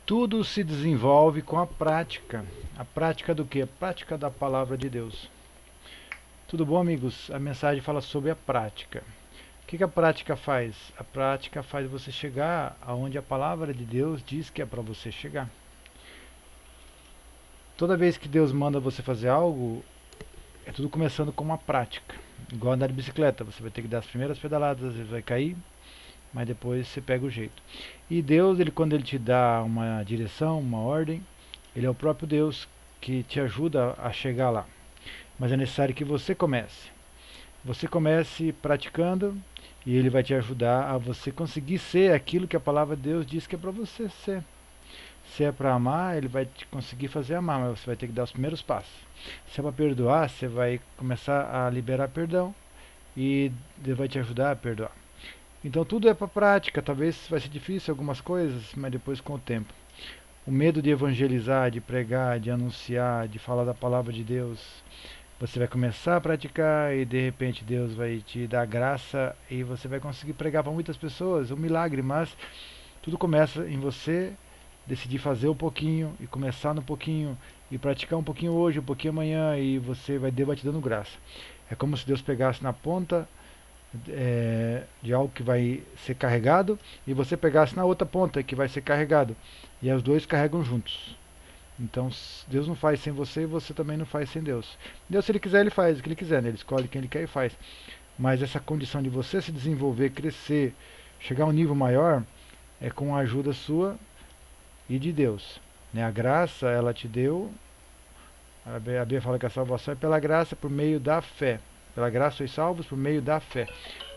Tudo se desenvolve com a prática. A prática do quê? A prática da palavra de Deus. Tudo bom, amigos? A mensagem fala sobre a prática. O que a prática faz? A prática faz você chegar aonde a palavra de Deus diz que é para você chegar. Toda vez que Deus manda você fazer algo, é tudo começando com uma prática. Igual andar de bicicleta, você vai ter que dar as primeiras pedaladas, às vezes vai cair, mas depois você pega o jeito. E Deus, quando ele te dá uma direção, uma ordem, ele é o próprio Deus que te ajuda a chegar lá. Mas é necessário que você comece. Você comece praticando e ele vai te ajudar a você conseguir ser aquilo que a palavra de Deus diz que é para você ser. Se é para amar, ele vai te conseguir fazer amar, mas você vai ter que dar os primeiros passos. Se é para perdoar, você vai começar a liberar perdão e Deus vai te ajudar a perdoar. Então tudo é para prática, talvez vai ser difícil algumas coisas, mas depois com o tempo. O medo de evangelizar, de pregar, de anunciar, de falar da palavra de Deus, você vai começar a praticar e de repente Deus vai te dar graça e você vai conseguir pregar para muitas pessoas, um milagre, mas tudo começa em você decidir fazer um pouquinho e começar no pouquinho e praticar um pouquinho hoje, um pouquinho amanhã e Deus vai te dando graça. É como se Deus pegasse na ponta de algo que vai ser carregado e você pegasse na outra ponta que vai ser carregado e os dois carregam juntos. Então Deus não faz sem você e você também não faz sem Deus. Deus, se ele quiser, ele faz o que ele quiser, né? Ele escolhe quem ele quer e faz. Mas essa condição de você se desenvolver, crescer, chegar a um nível maior é com a ajuda sua e de Deus, né? A graça ela te deu. A Bíblia fala que a salvação é pela graça por meio da fé. Pela graça sois salvos por meio da fé.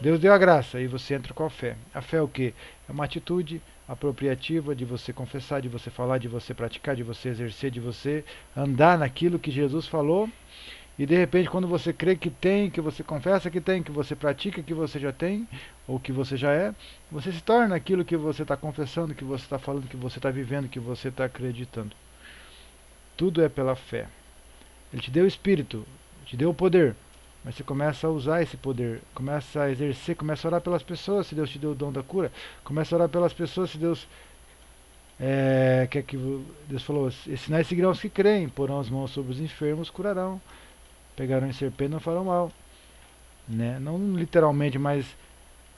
Deus deu a graça e você entra com a fé. A fé é o quê? É uma atitude apropriativa de você confessar, de você falar, de você praticar, de você exercer, de você andar naquilo que Jesus falou. E de repente, quando você crê que tem, que você confessa que tem, que você pratica que você já tem, ou que você já é, você se torna aquilo que você está confessando, que você está falando, que você está vivendo, que você está acreditando. Tudo é pela fé. Ele te deu o Espírito, te deu o poder, mas você começa a usar esse poder, começa a exercer, começa a orar pelas pessoas se Deus te deu o dom da cura, começa a orar pelas pessoas se Deus quer que Deus falou, sinais seguirão os que creem, porão as mãos sobre os enfermos, curarão, pegarão em serpente, não farão mal, né? Não literalmente, mas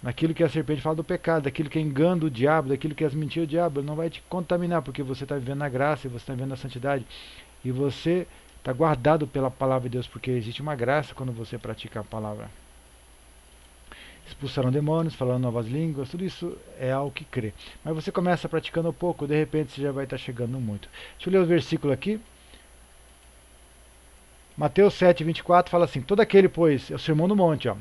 naquilo que a serpente fala do pecado, daquilo que é engano do diabo, daquilo que é as mentiras do diabo, ele não vai te contaminar, porque você está vivendo na graça, e você está vivendo na santidade, e você está guardado pela palavra de Deus, porque existe uma graça quando você pratica a palavra. Expulsarão demônios, falando novas línguas, tudo isso é algo que crê. Mas você começa praticando um pouco, de repente você já vai estar chegando muito. Deixa eu ler o versículo aqui. Mateus 7:24 fala assim: todo aquele, pois, é o sermão do monte, ó.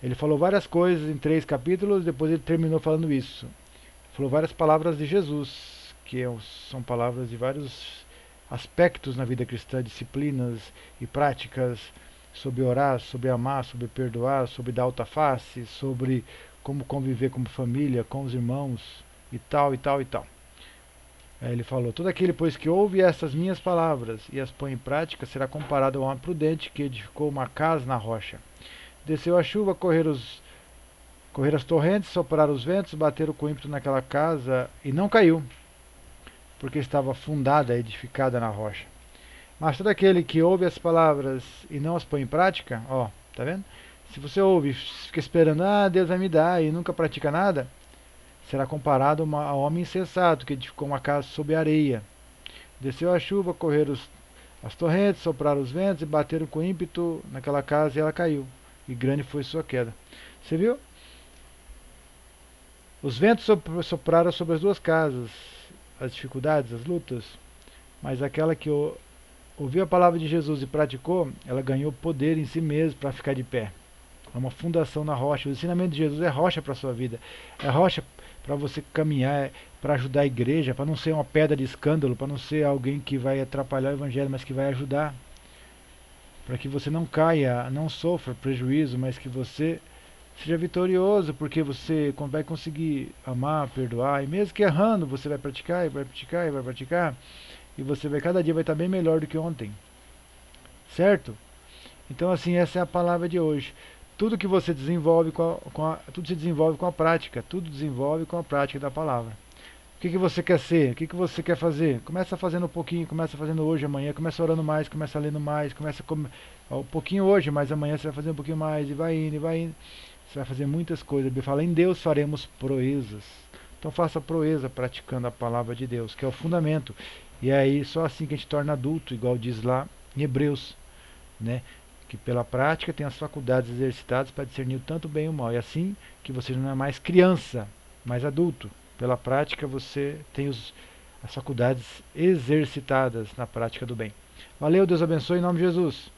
Ele falou várias coisas em 3 capítulos, depois ele terminou falando isso. Falou várias palavras de Jesus, que são palavras de vários aspectos na vida cristã, disciplinas e práticas, sobre orar, sobre amar, sobre perdoar, sobre dar alta face, sobre como conviver como família, com os irmãos e tal e tal e tal. Aí ele falou: todo aquele, pois, que ouve estas minhas palavras e as põe em prática, será comparado a um homem prudente que edificou uma casa na rocha. Desceu a chuva, correr as torrentes, soprar os ventos, bateram com ímpeto naquela casa e não caiu, porque estava fundada, edificada na rocha. Mas todo aquele que ouve as palavras e não as põe em prática, ó, tá vendo? Se você ouve e fica esperando, Deus vai me dar, e nunca pratica nada, será comparado a um homem insensato que edificou uma casa sob areia. Desceu a chuva, correram as torrentes, sopraram os ventos e bateram com ímpeto naquela casa e ela caiu. E grande foi sua queda. Você viu? Os ventos sopraram sobre as duas casas, as dificuldades, as lutas, mas aquela que ouviu a palavra de Jesus e praticou, ela ganhou poder em si mesma para ficar de pé. É uma fundação na rocha. O ensinamento de Jesus é rocha para a sua vida. É rocha para você caminhar, para ajudar a igreja, para não ser uma pedra de escândalo, para não ser alguém que vai atrapalhar o evangelho, mas que vai ajudar. Para que você não caia, não sofra prejuízo, mas que você seja vitorioso, porque você vai conseguir amar, perdoar, e mesmo que errando, você vai praticar, e vai praticar, e vai praticar, e você vai cada dia vai estar bem melhor do que ontem. Certo? Então assim, essa é a palavra de hoje. Tudo que você desenvolve tudo se desenvolve com a prática, tudo desenvolve com a prática da palavra. O que você quer ser? O que você quer fazer? Começa fazendo um pouquinho, começa fazendo hoje, amanhã, começa orando mais, começa lendo mais, um pouquinho hoje, mas amanhã você vai fazer um pouquinho mais, e vai indo, e vai indo. Você vai fazer muitas coisas. A Bíblia fala, em Deus faremos proezas. Então faça proeza praticando a palavra de Deus, que é o fundamento. E aí só assim que a gente torna adulto, igual diz lá em Hebreus, né? Que pela prática tem as faculdades exercitadas para discernir tanto o bem e o mal. E assim que você não é mais criança, mais adulto. Pela prática você tem as faculdades exercitadas na prática do bem. Valeu, Deus abençoe em nome de Jesus.